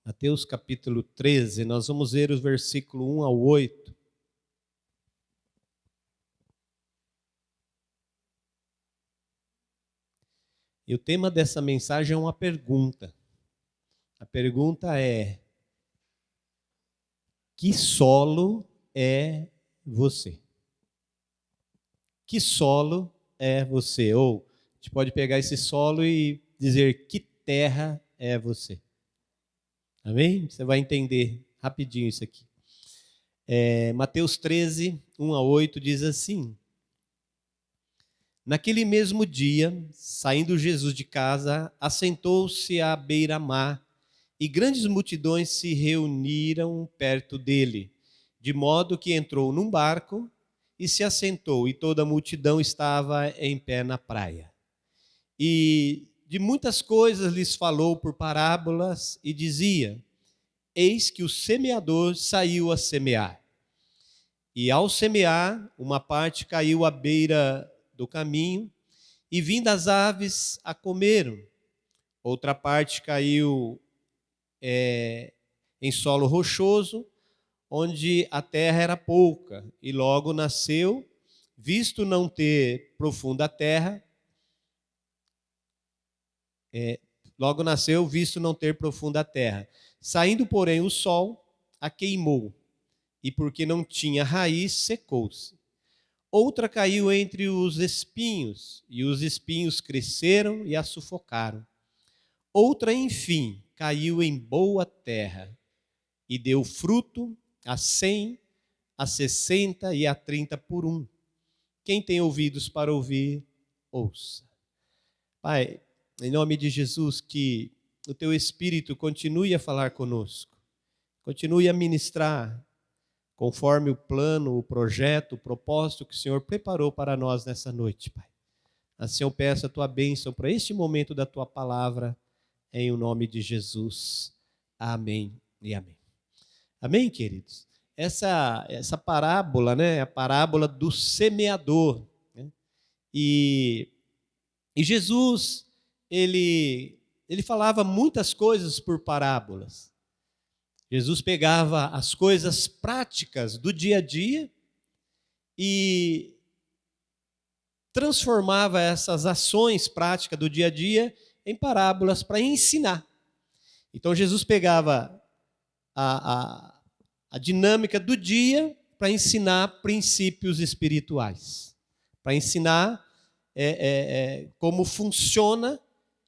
Mateus capítulo 13, nós vamos ver os versículos 1 ao 8. E o tema dessa mensagem é uma pergunta. A pergunta é: que solo é você? Que solo é você? Ou a gente pode pegar esse solo e dizer: que terra é você? Amém? Você vai entender rapidinho isso aqui. Mateus 13, 1 a 8 diz assim: Naquele mesmo dia, saindo Jesus de casa, assentou-se à beira-mar, e grandes multidões se reuniram perto dele, de modo que entrou num barco e se assentou, e toda a multidão estava em pé na praia. E de muitas coisas lhes falou por parábolas e dizia: Eis que o semeador saiu a semear. E ao semear, uma parte caiu à beira do caminho, e vindo as aves a comeram. Outra parte caiu em solo rochoso, onde a terra era pouca, e logo nasceu, visto não ter profunda terra, Saindo, porém, o sol a queimou, e porque não tinha raiz, secou-se. Outra caiu entre os espinhos, e os espinhos cresceram e a sufocaram. Outra, enfim, caiu em boa terra, e deu fruto a 100, a 60 e a 30 por um. Quem tem ouvidos para ouvir, ouça. Pai, em nome de Jesus, que o teu Espírito continue a falar conosco, continue a ministrar, conforme o plano, o projeto, o propósito que o Senhor preparou para nós nessa noite, Pai. Assim eu peço a tua bênção para este momento da tua palavra, em o nome de Jesus. Amém e amém. Amém, queridos? Essa parábola, né, é a parábola do semeador, né? E Jesus, ele falava muitas coisas por parábolas. Jesus pegava as coisas práticas do dia a dia e transformava essas ações práticas do dia a dia em parábolas para ensinar. Então Jesus pegava a dinâmica do dia para ensinar princípios espirituais, para ensinar como funciona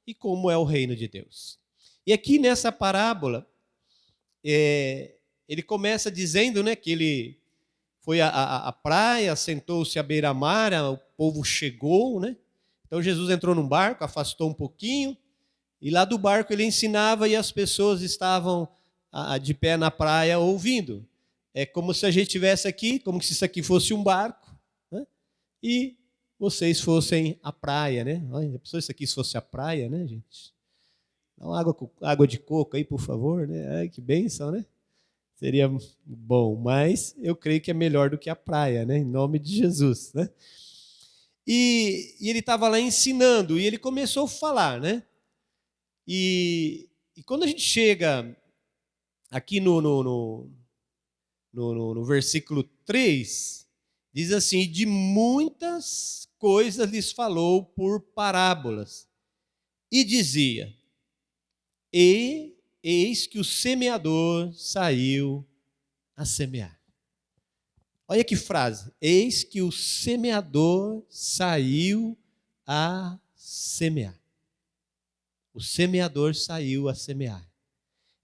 e como é o reino de Deus. E aqui nessa parábola, ele começa dizendo, né, que ele foi à praia, sentou-se à beira-mar, o povo chegou, né? Então Jesus entrou num barco, afastou um pouquinho, e lá do barco ele ensinava e as pessoas estavam de pé na praia ouvindo. É como se a gente estivesse aqui, como se isso aqui fosse um barco, né? E vocês fossem a praia, né? Olha, se isso aqui fosse a praia, né, gente? Dá uma água de coco aí, por favor, né? Ai, que bênção, né? Seria bom, mas eu creio que é melhor do que a praia, né? Em nome de Jesus, né? E ele estava lá ensinando, e ele começou a falar, né? E quando a gente chega aqui no versículo 3, diz assim: de muitas coisas lhes falou por parábolas, e dizia: eis que o semeador saiu a semear. Olha que frase: eis que o semeador saiu a semear. O semeador saiu a semear.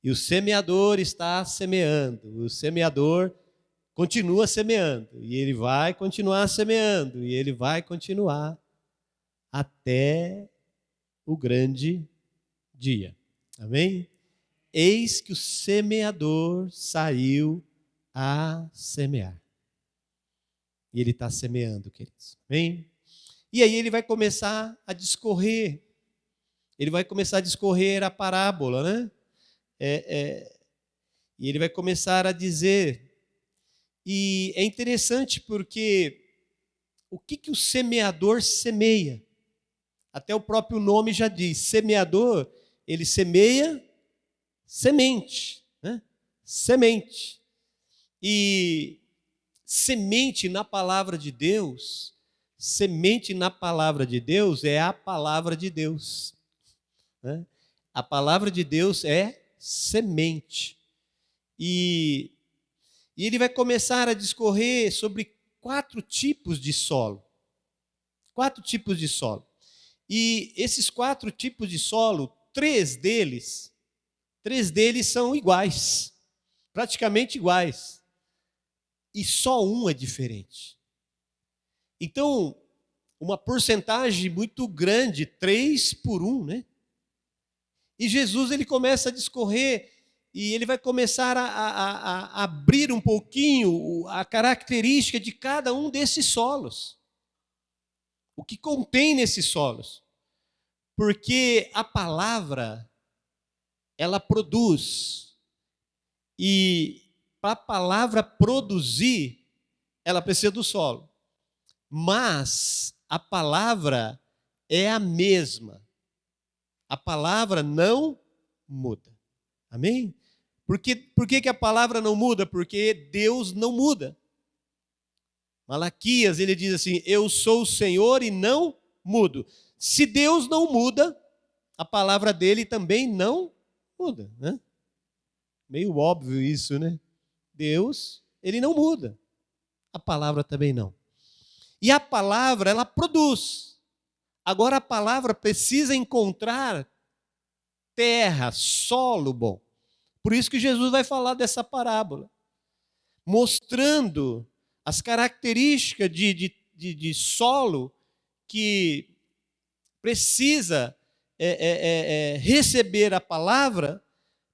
E o semeador está semeando. O semeador continua semeando. E ele vai continuar semeando. E ele vai continuar até o grande dia. Amém? Eis que o semeador saiu a semear. E ele está semeando, queridos. Amém? E aí ele vai começar a discorrer. Ele vai começar a discorrer a parábola, né? E ele vai começar a dizer. E é interessante porque o que o semeador semeia? Até o próprio nome já diz. Semeador, ele semeia semente, né? Semente. E semente na palavra de Deus, semente na palavra de Deus é a palavra de Deus, né? A palavra de Deus é semente. E ele vai começar a discorrer sobre 4 tipos de solo. 4 tipos de solo. E esses 4 tipos de solo, 3 deles são iguais, praticamente iguais. E só um é diferente. Então, uma porcentagem muito grande, 3-1, né? E Jesus, ele começa a discorrer e ele vai começar a abrir um pouquinho a característica de cada um desses solos. O que contém nesses solos. Porque a palavra, ela produz. E para a palavra produzir, ela precisa do solo. Mas a palavra é a mesma. A palavra não muda. Amém? Por que a palavra não muda? Porque Deus não muda. Malaquias, ele diz assim: eu sou o Senhor e não mudo. Se Deus não muda, a palavra dele também não muda, né? Meio óbvio isso, né? Deus, ele não muda. A palavra também não. E a palavra, ela produz. Agora a palavra precisa encontrar terra, solo bom. Por isso que Jesus vai falar dessa parábola, mostrando as características de solo que precisa receber a palavra,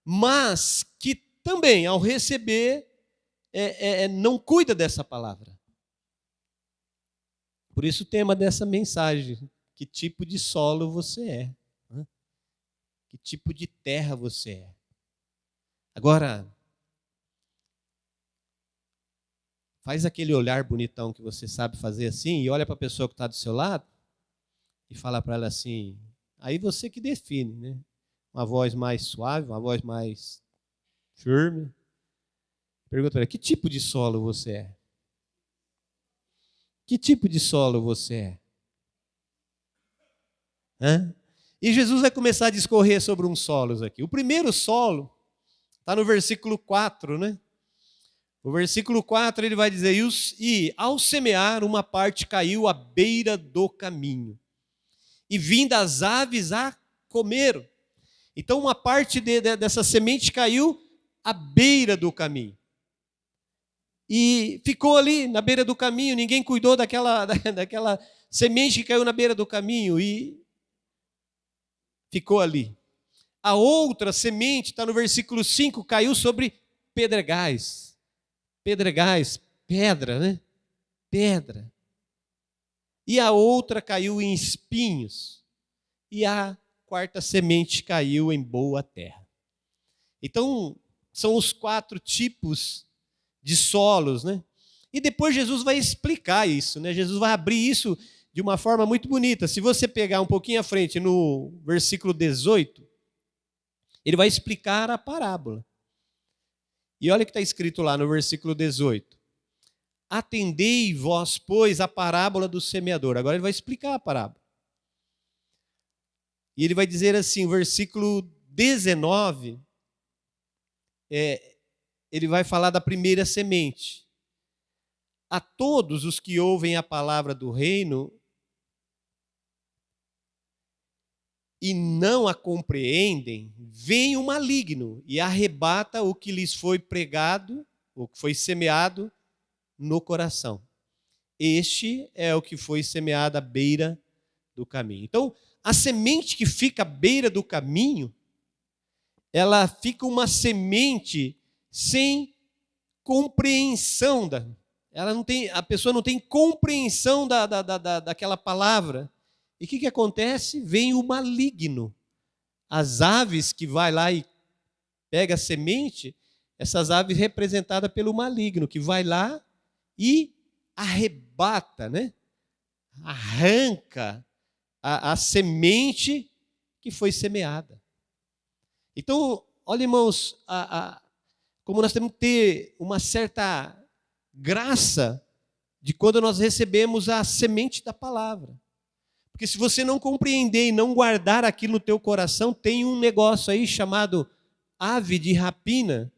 mas que também, ao receber, não cuida dessa palavra. Por isso o tema dessa mensagem: que tipo de solo você é? Né? Que tipo de terra você é? Agora, faz aquele olhar bonitão que você sabe fazer assim e olha para a pessoa que está do seu lado e fala para ela assim, aí você que define, né? Uma voz mais suave, uma voz mais firme. Pergunta para ela: que tipo de solo você é? Que tipo de solo você é? Hã? E Jesus vai começar a discorrer sobre uns solos aqui. O primeiro solo está no versículo 4, né? O versículo 4 ele vai dizer: e ao semear, uma parte caiu à beira do caminho, e vindo as aves a comeram. Então uma parte dessa semente caiu à beira do caminho. E ficou ali na beira do caminho, ninguém cuidou daquela semente que caiu na beira do caminho e ficou ali. A outra semente, está no versículo 5, caiu sobre pedregais. Pedregais, pedra, né? Pedra. E a outra caiu em espinhos. E a quarta semente caiu em boa terra. Então, são os 4 tipos de solos, né? E depois Jesus vai explicar isso, né? Jesus vai abrir isso de uma forma muito bonita. Se você pegar um pouquinho à frente, no versículo 18, ele vai explicar a parábola. E olha o que está escrito lá no versículo 18. Atendei vós, pois, a parábola do semeador. Agora ele vai explicar a parábola. E ele vai dizer assim, versículo 19, ele vai falar da primeira semente. A todos os que ouvem a palavra do reino e não a compreendem, vem o maligno e arrebata o que lhes foi pregado, o que foi semeado no coração. Este é o que foi semeado à beira do caminho. Então, a semente que fica à beira do caminho, ela fica uma semente sem compreensão. A pessoa não tem compreensão daquela palavra. E o que acontece? Vem o maligno. As aves que vai lá e pega a semente, essas aves representadas pelo maligno, que vai lá e arrebata, né? Arranca a semente que foi semeada. Então, olha, irmãos, como nós temos que ter uma certa graça de quando nós recebemos a semente da palavra. Porque se você não compreender e não guardar aquilo no teu coração, tem um negócio aí chamado ave de rapina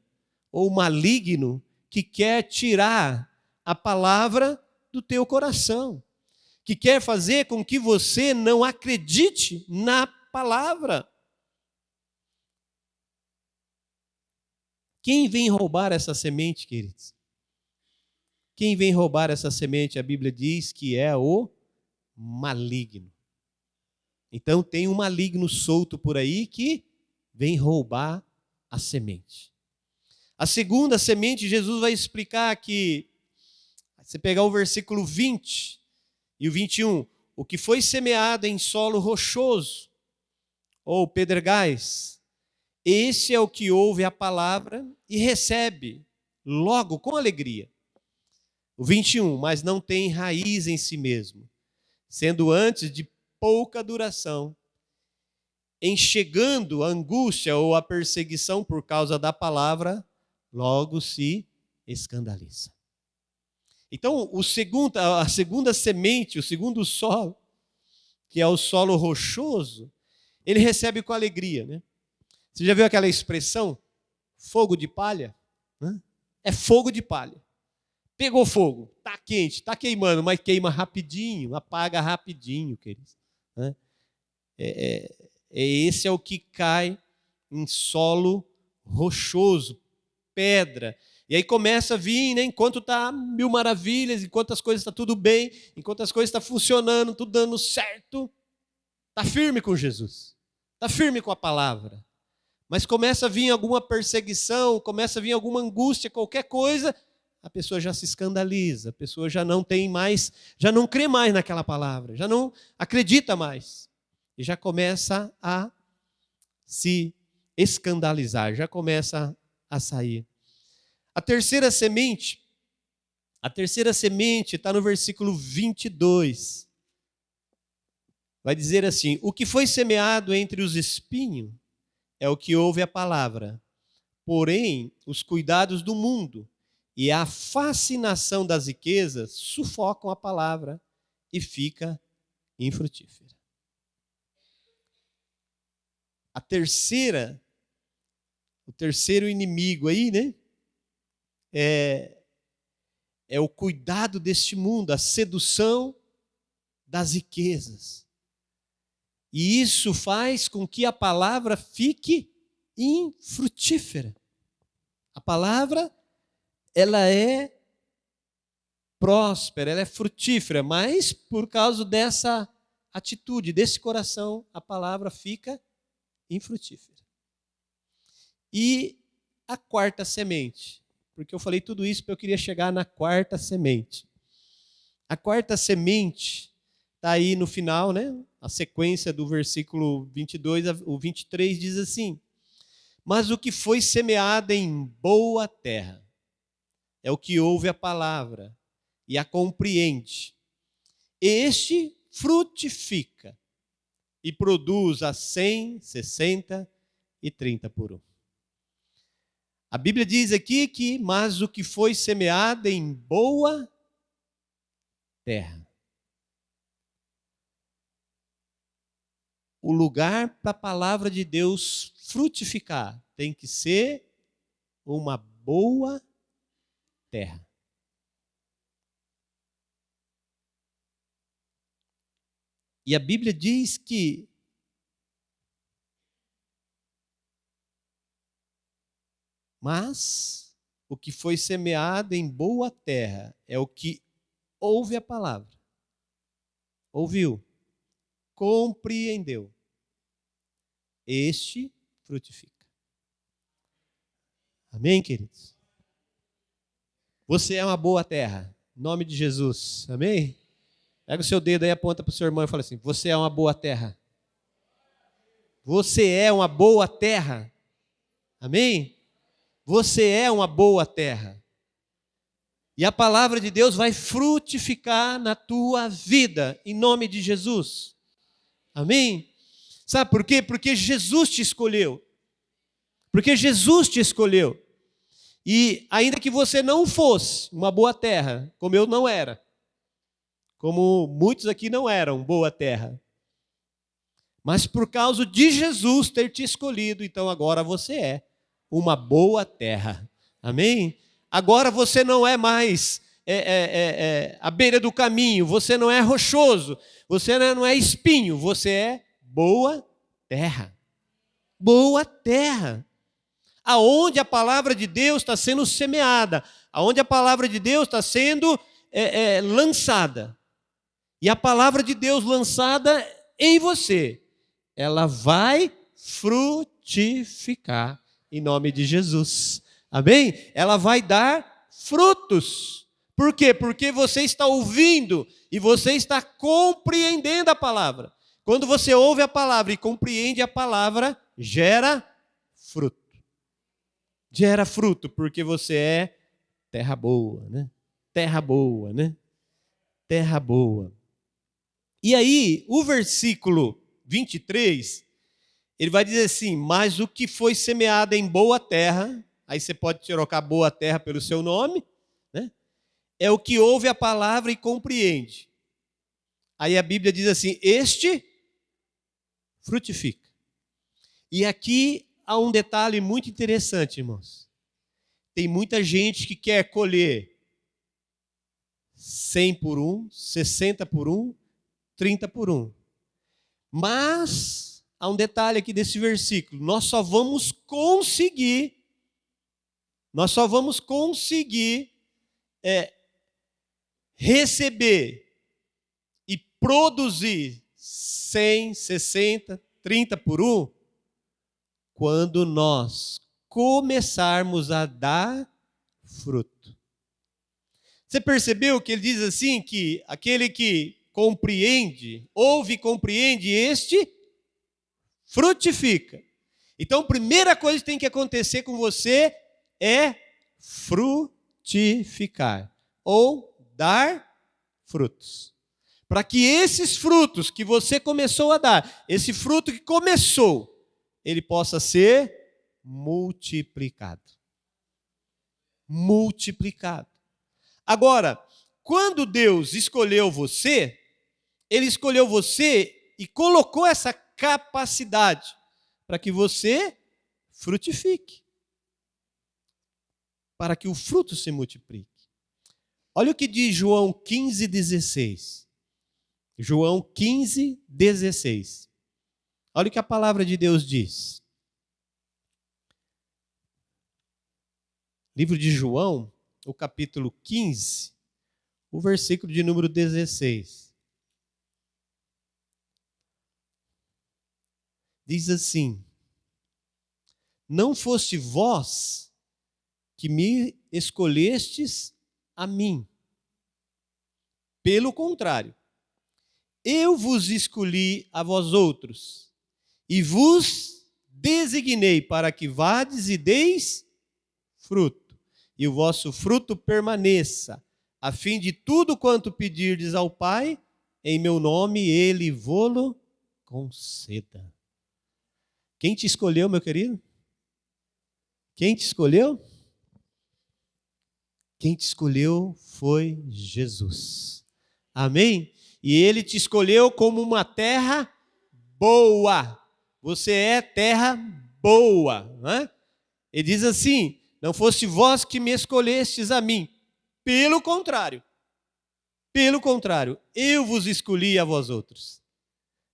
ou maligno que quer tirar a palavra do teu coração, que quer fazer com que você não acredite na palavra. Quem vem roubar essa semente, queridos? Quem vem roubar essa semente, a Bíblia diz que é o maligno. Então tem um maligno solto por aí que vem roubar a semente. A segunda semente, Jesus vai explicar que, você pegar o versículo 20 e o 21, o que foi semeado em solo rochoso, ou pedregais, esse é o que ouve a palavra e recebe logo com alegria. O 21, mas não tem raiz em si mesmo, sendo antes de pouca duração, em chegando a angústia ou a perseguição por causa da palavra, logo se escandaliza. Então, a segunda semente, o segundo solo, que é o solo rochoso, ele recebe com alegria, né? Você já viu aquela expressão, fogo de palha? É fogo de palha. Pegou fogo, está quente, está queimando, mas queima rapidinho, apaga rapidinho, queridos. Esse é o que cai em solo rochoso, pedra. E aí começa a vir, né, enquanto está mil maravilhas, enquanto as coisas estão tudo bem, enquanto as coisas estão funcionando, tudo dando certo, está firme com Jesus, está firme com a palavra. Mas começa a vir alguma perseguição, começa a vir alguma angústia, qualquer coisa, a pessoa já se escandaliza, a pessoa já não tem mais, já não crê mais naquela palavra, já não acredita mais. E já começa a se escandalizar, já começa a sair. A terceira semente está no versículo 22. Vai dizer assim: o que foi semeado entre os espinhos é o que ouve a palavra, porém os cuidados do mundo e a fascinação das riquezas sufocam a palavra e fica infrutífera. O terceiro inimigo aí, né? É o cuidado deste mundo, a sedução das riquezas. E isso faz com que a palavra fique infrutífera. A palavra, ela é próspera, ela é frutífera, mas por causa dessa atitude, desse coração, a palavra fica infrutífera. E a quarta semente, porque eu falei tudo isso porque eu queria chegar na quarta semente. A quarta semente está aí no final, né? A sequência do versículo 22 ao 23 diz assim: mas o que foi semeado em boa terra é o que ouve a palavra e a compreende. Este frutifica e produz a 100, 60 e 30 por um. A Bíblia diz aqui que, mas o que foi semeado em boa terra. O lugar para a palavra de Deus frutificar tem que ser uma boa terra. E a Bíblia diz que mas o que foi semeado em boa terra é o que ouve a palavra, ouviu, compreendeu. Este frutifica. Amém, queridos? Você é uma boa terra, em nome de Jesus. Amém? Pega o seu dedo aí, aponta para o seu irmão e fala assim: você é uma boa terra. Você é uma boa terra. Amém? Você é uma boa terra. E a palavra de Deus vai frutificar na tua vida, em nome de Jesus. Amém? Sabe por quê? Porque Jesus te escolheu. Porque Jesus te escolheu. E ainda que você não fosse uma boa terra, como eu não era, como muitos aqui não eram boa terra, mas por causa de Jesus ter te escolhido, então agora você é uma boa terra. Amém? Agora você não é mais à beira do caminho, você não é rochoso, você não é espinho, você é boa terra. Boa terra. Aonde a palavra de Deus está sendo semeada, aonde a palavra de Deus está sendo lançada. E a palavra de Deus lançada em você, ela vai frutificar em nome de Jesus. Amém? Ela vai dar frutos. Por quê? Porque você está ouvindo e você está compreendendo a palavra. Quando você ouve a palavra e compreende a palavra, gera fruto. Gera fruto, porque você é terra boa, né? Terra boa, né? Terra boa. E aí, o versículo 23, ele vai dizer assim: mas o que foi semeado em boa terra, aí você pode trocar boa terra pelo seu nome, né? É o que ouve a palavra e compreende. Aí a Bíblia diz assim: este frutifica. E aqui há um detalhe muito interessante, irmãos. Tem muita gente que quer colher 100 por 1, 60 por 1, 30 por 1. Mas há um detalhe aqui desse versículo. Nós só vamos conseguir receber e produzir 100, 60, 30 por 1 quando nós começarmos a dar fruto. Você percebeu que ele diz assim, que aquele que compreende, ouve e compreende, este frutifica. Então, a primeira coisa que tem que acontecer com você é frutificar, ou dar frutos. Para que esses frutos que você começou a dar, esse fruto que começou, ele possa ser multiplicado. Multiplicado. Agora, quando Deus escolheu você, Ele escolheu você e colocou essa capacidade para que você frutifique. Para que o fruto se multiplique. Olha o que diz João 15:16. João 15:16. Olha o que a palavra de Deus diz. Livro de João, o capítulo 15, o versículo de número 16. Diz assim: não foste vós que me escolhestes a mim. Pelo contrário, eu vos escolhi a vós outros, e vos designei para que vades e deis fruto, e o vosso fruto permaneça, a fim de tudo quanto pedirdes ao Pai, em meu nome, Ele vô-lo conceda. Quem te escolheu, meu querido? Quem te escolheu? Quem te escolheu foi Jesus. Amém? E Ele te escolheu como uma terra boa. Você é terra boa. Né? Ele diz assim: não foste vós que me escolhestes a mim. Pelo contrário, eu vos escolhi a vós outros.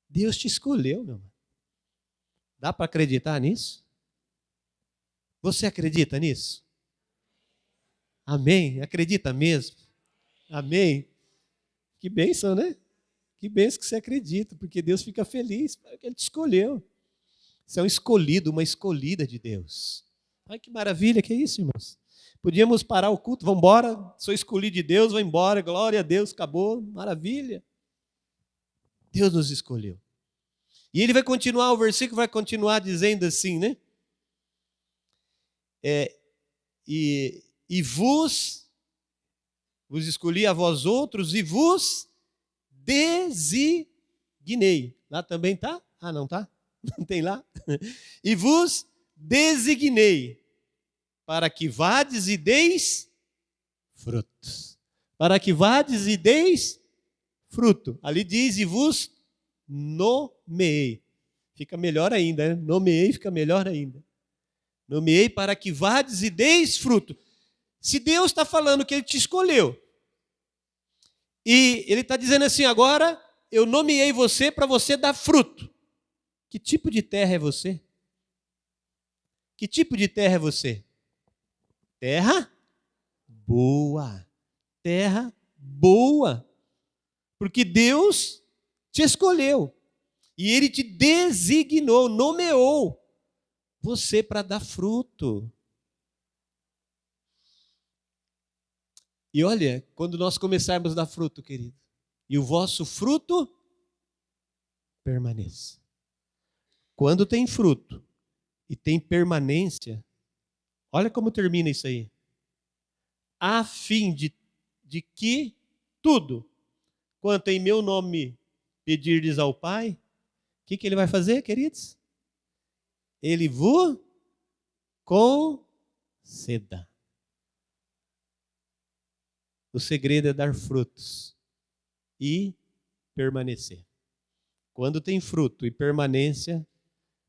Deus te escolheu, meu irmão. Dá para acreditar nisso? Você acredita nisso? Amém? Acredita mesmo? Amém? Que bênção, né? Que bênção que você acredita, porque Deus fica feliz, porque Ele te escolheu. Você é um escolhido, uma escolhida de Deus. Ai, que maravilha, que é isso, irmãos? Podíamos parar o culto, vamos embora, sou escolhido de Deus, vou embora, glória a Deus, acabou, maravilha. Deus nos escolheu. E ele vai continuar, o versículo vai continuar dizendo assim, né? E vos escolhi a vós outros e vos designei. Lá também tá? Ah, não tá? Não tem lá? E vos designei para que vades e deis frutos. Para que vades e deis fruto. Ali diz, e vos nomeei. Fica melhor ainda, né? Nomeei fica melhor ainda. Nomeei para que vades e deis fruto. Se Deus está falando que Ele te escolheu, e Ele está dizendo assim, agora eu nomeei você para você dar fruto. Que tipo de terra é você? Que tipo de terra é você? Terra boa. Terra boa. Porque Deus te escolheu. E Ele te designou, nomeou você para dar fruto. E olha, quando nós começarmos a dar fruto, querido, e o vosso fruto permaneça. Quando tem fruto e tem permanência, olha como termina isso aí. A fim de que tudo, quanto em meu nome pedirdes ao Pai, o que Ele vai fazer, queridos? Ele vos conceda. O segredo é dar frutos e permanecer. Quando tem fruto e permanência,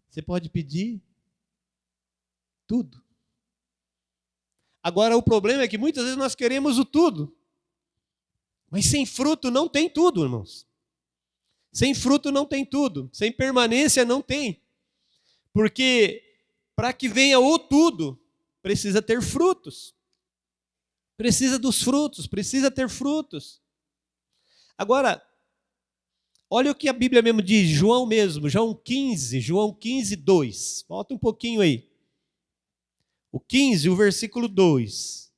você pode pedir tudo. Agora, o problema é que muitas vezes nós queremos o tudo. Mas sem fruto não tem tudo, irmãos. Sem fruto não tem tudo. Sem permanência não tem. Porque para que venha o tudo, precisa ter frutos. Precisa dos frutos, precisa ter frutos. Agora, olha o que a Bíblia mesmo diz, João 15, 2. Volta um pouquinho aí. O 15, o versículo 2.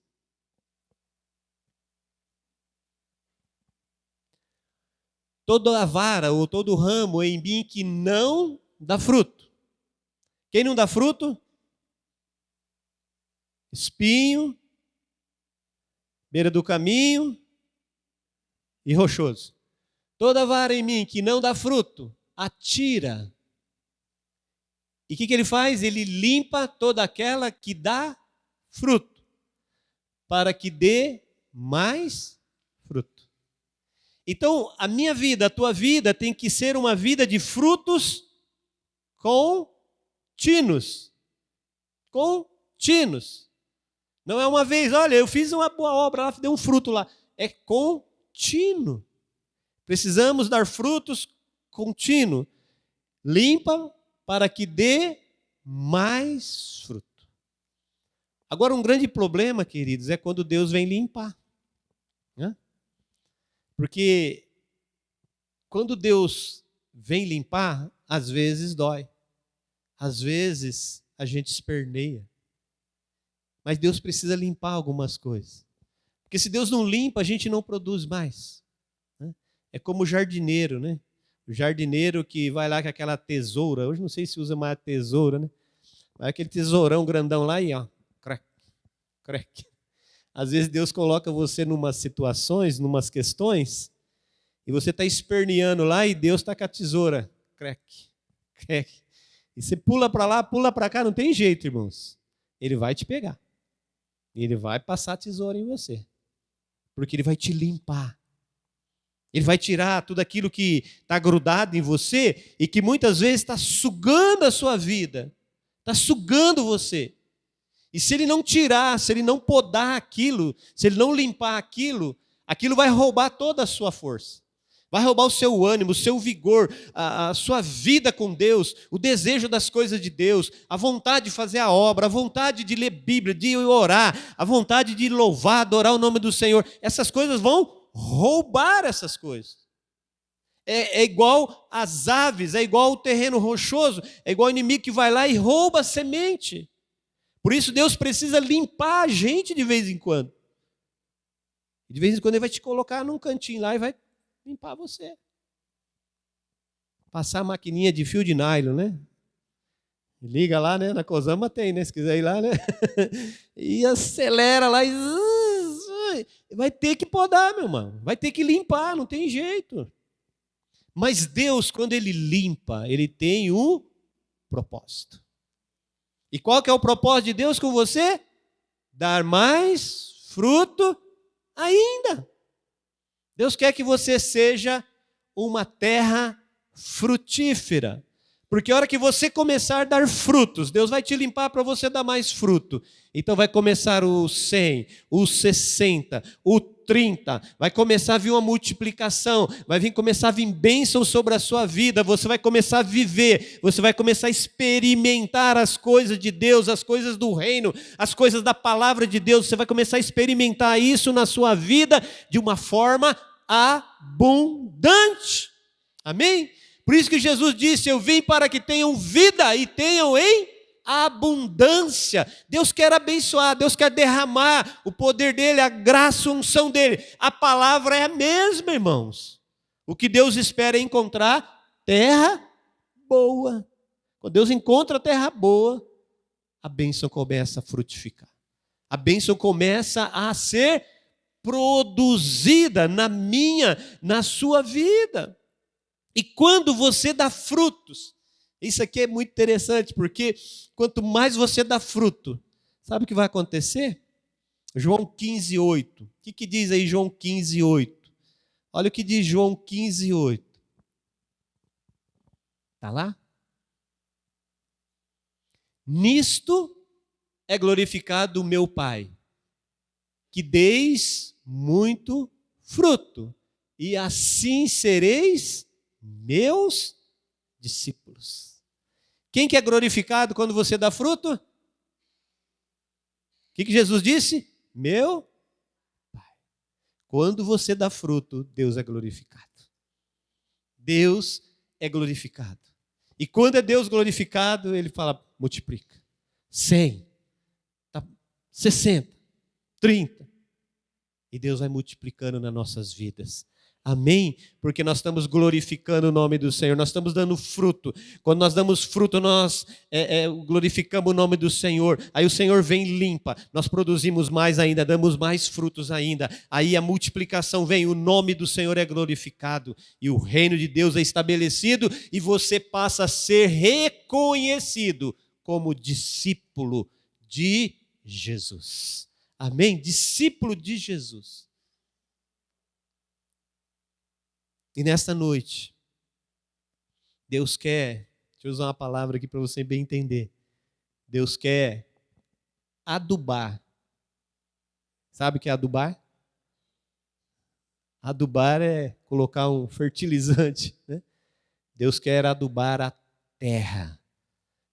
Toda a vara ou todo ramo em mim que não dá fruto. Quem não dá fruto? Espinho, beira do caminho e rochoso. Toda vara em mim que não dá fruto, atira. E o que ele faz? Ele limpa toda aquela que dá fruto, para que dê mais fruto. Então, a minha vida, a tua vida, tem que ser uma vida de frutos contínuos. Contínuos. Não é uma vez, olha, eu fiz uma boa obra lá, deu um fruto lá. É contínuo. Precisamos dar frutos contínuos. Limpa para que dê mais fruto. Agora, um grande problema, queridos, é quando Deus vem limpar. Né? Porque quando Deus vem limpar, às vezes dói. Às vezes a gente esperneia. Mas Deus precisa limpar algumas coisas. Porque se Deus não limpa, a gente não produz mais. Né? É como o jardineiro, né? O jardineiro que vai lá com aquela tesoura. Hoje não sei se usa mais a tesoura, né? Vai aquele tesourão grandão lá e ó, crack, crack. Às vezes Deus coloca você em umas situações, em umas questões, e você está esperneando lá e Deus está com a tesoura. Crack, crack. E você pula para lá, pula para cá, não tem jeito, irmãos. Ele vai te pegar. Ele vai passar a tesoura em você. Porque ele vai te limpar. Ele vai tirar tudo aquilo que está grudado em você e que muitas vezes está sugando a sua vida. Está sugando você. E se ele não tirar, se ele não podar aquilo, se ele não limpar aquilo, aquilo vai roubar toda a sua força. Vai roubar o seu ânimo, o seu vigor, a sua vida com Deus, o desejo das coisas de Deus, a vontade de fazer a obra, a vontade de ler Bíblia, de orar, a vontade de louvar, adorar o nome do Senhor. Essas coisas vão roubar essas coisas. É igual as aves, é igual o terreno rochoso, é igual o inimigo que vai lá e rouba a semente. Por isso Deus precisa limpar a gente de vez em quando. De vez em quando ele vai te colocar num cantinho lá e vai limpar você. Passar a maquininha de fio de nylon, né? Liga lá, né? Na Cosama tem, né? Se quiser ir lá, né? E acelera lá e vai ter que podar, meu irmão. Vai ter que limpar, não tem jeito. Mas Deus, quando Ele limpa, Ele tem um propósito. E qual que é o propósito de Deus com você? Dar mais fruto ainda. Deus quer que você seja uma terra frutífera. Porque a hora que você começar a dar frutos, Deus vai te limpar para você dar mais fruto. Então vai começar o 100, o 60, o 30, vai começar a vir uma multiplicação, começar a vir bênção sobre a sua vida, você vai começar a viver, você vai começar a experimentar as coisas de Deus, as coisas do reino, as coisas da palavra de Deus, você vai começar a experimentar isso na sua vida de uma forma abundante. Amém? Por isso que Jesus disse, eu vim para que tenham vida e tenham em abundância. Deus quer abençoar, Deus quer derramar o poder dele, a graça, a unção dele. A palavra é a mesma, irmãos. O que Deus espera é encontrar terra boa. Quando Deus encontra terra boa, a bênção começa a frutificar. A bênção começa a ser produzida na sua vida. E quando você dá frutos, isso aqui é muito interessante, porque quanto mais você dá fruto, sabe o que vai acontecer? João 15:8. O que diz aí João 15:8? Olha o que diz João 15:8. Está lá? Nisto é glorificado o meu Pai, que deis muito fruto, e assim sereis meus discípulos. Quem que é glorificado quando você dá fruto? O que Jesus disse? Meu Pai. Quando você dá fruto, Deus é glorificado. Deus é glorificado. E quando é Deus glorificado, Ele fala, multiplica. 100, 60, 30. E Deus vai multiplicando nas nossas vidas. Amém? Porque nós estamos glorificando o nome do Senhor, nós estamos dando fruto. Quando nós damos fruto, nós glorificamos o nome do Senhor. Aí o Senhor vem e limpa, nós produzimos mais ainda, damos mais frutos ainda. Aí a multiplicação vem, o nome do Senhor é glorificado e o reino de Deus é estabelecido e você passa a ser reconhecido como discípulo de Jesus. Amém? Discípulo de Jesus. E nesta noite, Deus quer, deixa eu usar uma palavra aqui para você bem entender. Deus quer adubar. Sabe o que é adubar? Adubar é colocar um fertilizante, né? Deus quer adubar a terra.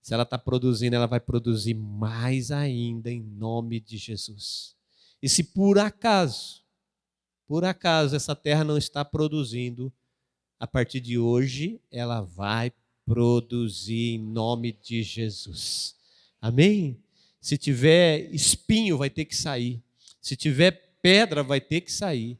Se ela está produzindo, ela vai produzir mais ainda em nome de Jesus. E se por acaso essa terra não está produzindo, a partir de hoje ela vai produzir em nome de Jesus. Amém? Se tiver espinho, vai ter que sair. Se tiver pedra, vai ter que sair.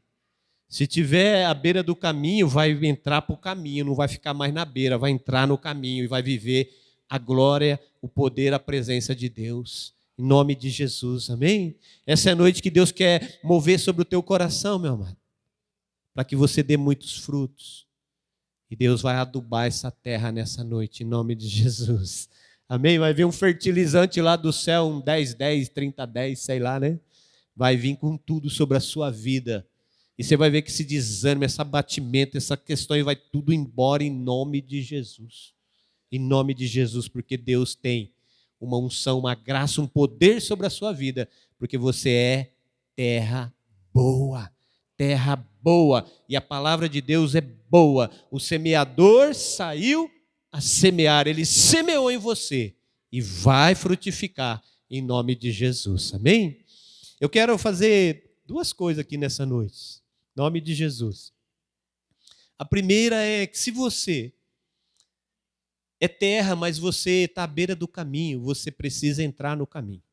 Se tiver à beira do caminho, vai entrar para o caminho, não vai ficar mais na beira, vai entrar no caminho e vai viver a glória, o poder, a presença de Deus. Em nome de Jesus, amém? Essa é a noite que Deus quer mover sobre o teu coração, meu amado, para que você dê muitos frutos. E Deus vai adubar essa terra nessa noite, em nome de Jesus. Amém? Vai vir um fertilizante lá do céu, um 10-10, 30-10, sei lá, né? Vai vir com tudo sobre a sua vida. E você vai ver que esse desânimo, esse abatimento, essa questão vai tudo embora em nome de Jesus. Em nome de Jesus, porque Deus tem uma unção, uma graça, um poder sobre a sua vida, porque você é terra boa. Terra boa, e a palavra de Deus é boa. O semeador saiu a semear, ele semeou em você e vai frutificar em nome de Jesus, amém? Eu quero fazer duas coisas aqui nessa noite, em nome de Jesus. A primeira é que se você é terra, mas você está à beira do caminho, você precisa entrar no caminho.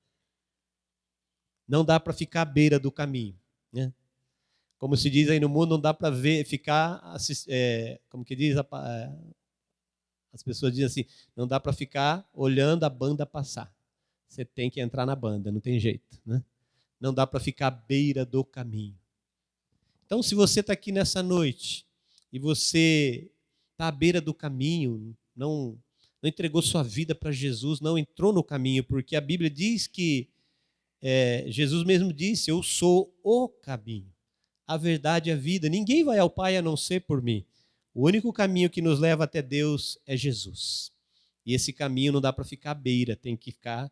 Não dá para ficar à beira do caminho, né? Como se diz aí no mundo, não dá para como que diz, as pessoas dizem assim, não dá para ficar olhando a banda passar. Você tem que entrar na banda, não tem jeito, né? Não dá para ficar à beira do caminho. Então, se você está aqui nessa noite e você está à beira do caminho, não não entregou sua vida para Jesus, não entrou no caminho, porque a Bíblia diz que Jesus mesmo disse: eu sou o caminho, a verdade e a vida. Ninguém vai ao Pai a não ser por mim. O único caminho que nos leva até Deus é Jesus. E esse caminho não dá para ficar à beira, tem que ficar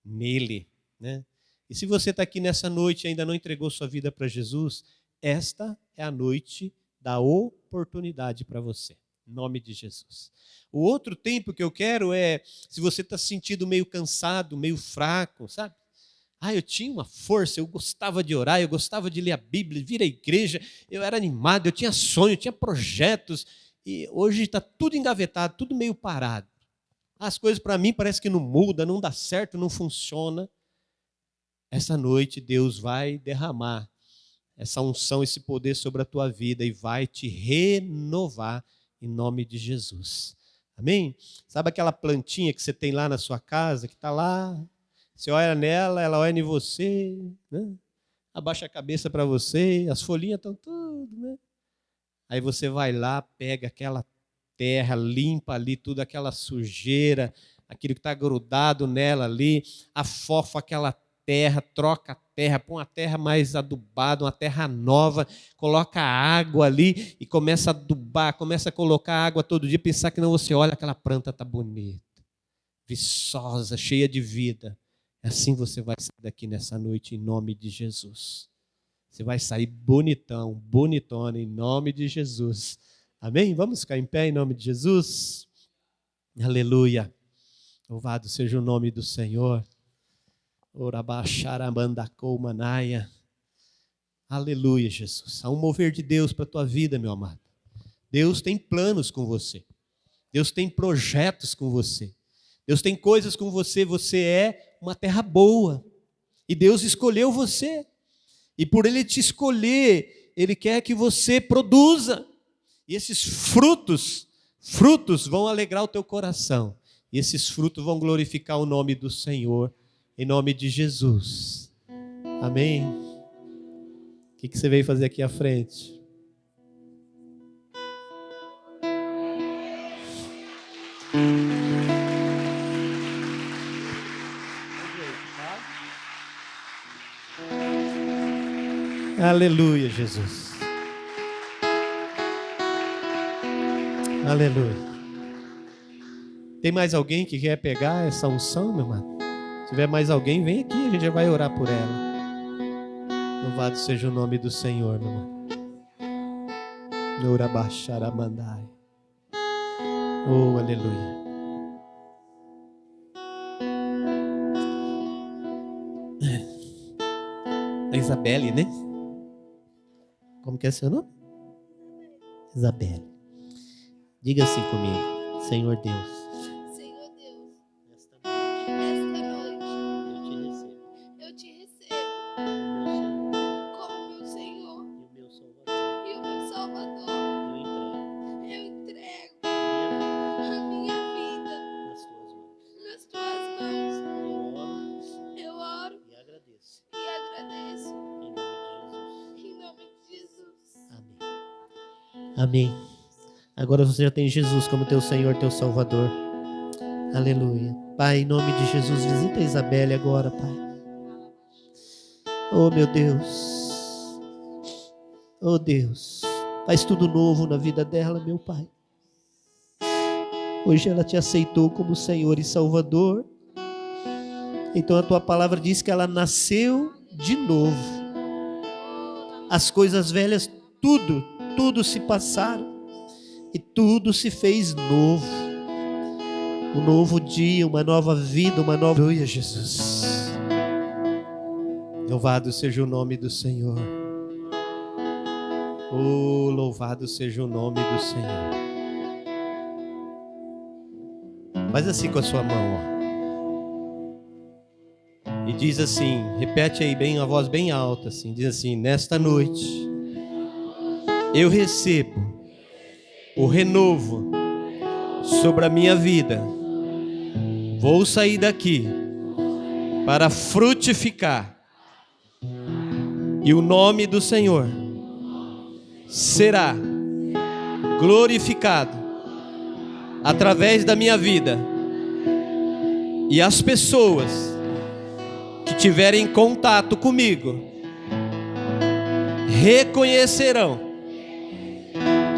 nele, né? E se você está aqui nessa noite e ainda não entregou sua vida para Jesus, esta é a noite da oportunidade para você. Em nome de Jesus. O outro tempo que eu quero é, se você está se sentindo meio cansado, meio fraco, sabe? Eu tinha uma força, eu gostava de orar, eu gostava de ler a Bíblia, vir à igreja, eu era animado, eu tinha sonho, eu tinha projetos, e hoje está tudo engavetado, tudo meio parado. As coisas para mim parece que não muda, não dá certo, não funciona. Essa noite Deus vai derramar essa unção, esse poder sobre a tua vida e vai te renovar em nome de Jesus. Amém? Sabe aquela plantinha que você tem lá na sua casa, que está lá, você olha nela, ela olha em você, né? Abaixa a cabeça para você, as folhinhas estão tudo, né? Aí você vai lá, pega aquela terra, limpa ali tudo, aquela sujeira, aquilo que está grudado nela ali, afofa aquela terra, troca a terra, põe uma terra mais adubada, uma terra nova, coloca água ali e começa a adubar, começa a colocar água todo dia, pensar que não, você olha, aquela planta está bonita, viçosa, cheia de vida. Assim você vai sair daqui nessa noite em nome de Jesus. Você vai sair bonitão, bonitona em nome de Jesus. Amém? Vamos ficar em pé em nome de Jesus? Aleluia. Louvado seja o nome do Senhor. Orabaxaramandacoumanaya. Aleluia, Jesus. Há um mover de Deus para a tua vida, meu amado. Deus tem planos com você. Deus tem projetos com você. Deus tem coisas com você. Você é uma terra boa. E Deus escolheu você. E por Ele te escolher, Ele quer que você produza. E esses frutos vão alegrar o teu coração. E esses frutos vão glorificar o nome do Senhor, em nome de Jesus. Amém? O que você veio fazer aqui à frente? Aleluia, Jesus. Aleluia. Tem mais alguém que quer pegar essa unção, meu irmão? Se tiver mais alguém, vem aqui, a gente já vai orar por ela. Louvado seja o nome do Senhor, meu irmão. Urabaxaramandai. Oh, aleluia. A Isabelle, né? Como que é seu nome? Isabelle. Diga assim comigo: Senhor Deus, nesta noite eu te recebo como meu Senhor e o meu Salvador. Eu entrego a minha vida nas tuas mãos. Eu oro e agradeço em nome de Jesus. Amém. Agora você já tem Jesus como teu Senhor, teu Salvador. Aleluia. Pai, em nome de Jesus, visita a Isabelle agora, Pai. Oh, meu Deus. Oh, Deus. Faz tudo novo na vida dela, meu Pai. Hoje ela te aceitou como Senhor e Salvador. Então a tua palavra diz que ela nasceu de novo. As coisas velhas, tudo se passaram. E tudo se fez novo. Um novo dia, uma nova vida, uma nova... Aleluia, Jesus. Louvado seja o nome do Senhor. Oh, louvado seja o nome do Senhor. Faz assim com a sua mão, ó. E diz assim, repete aí bem, a voz bem alta, assim. Diz assim: nesta noite eu recebo o renovo sobre a minha vida. Vou sair daqui para frutificar. E o nome do Senhor será glorificado através da minha vida, E as pessoas que tiverem contato comigo reconhecerão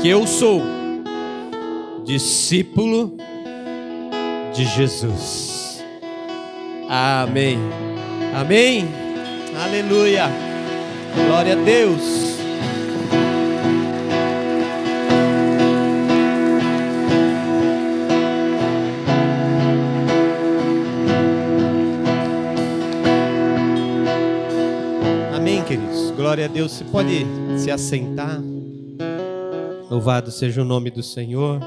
que eu sou discípulo de Jesus. Amém. Amém. Aleluia. Glória a Deus. Amém, queridos. Glória a Deus. Você pode se assentar. Louvado seja o nome do Senhor.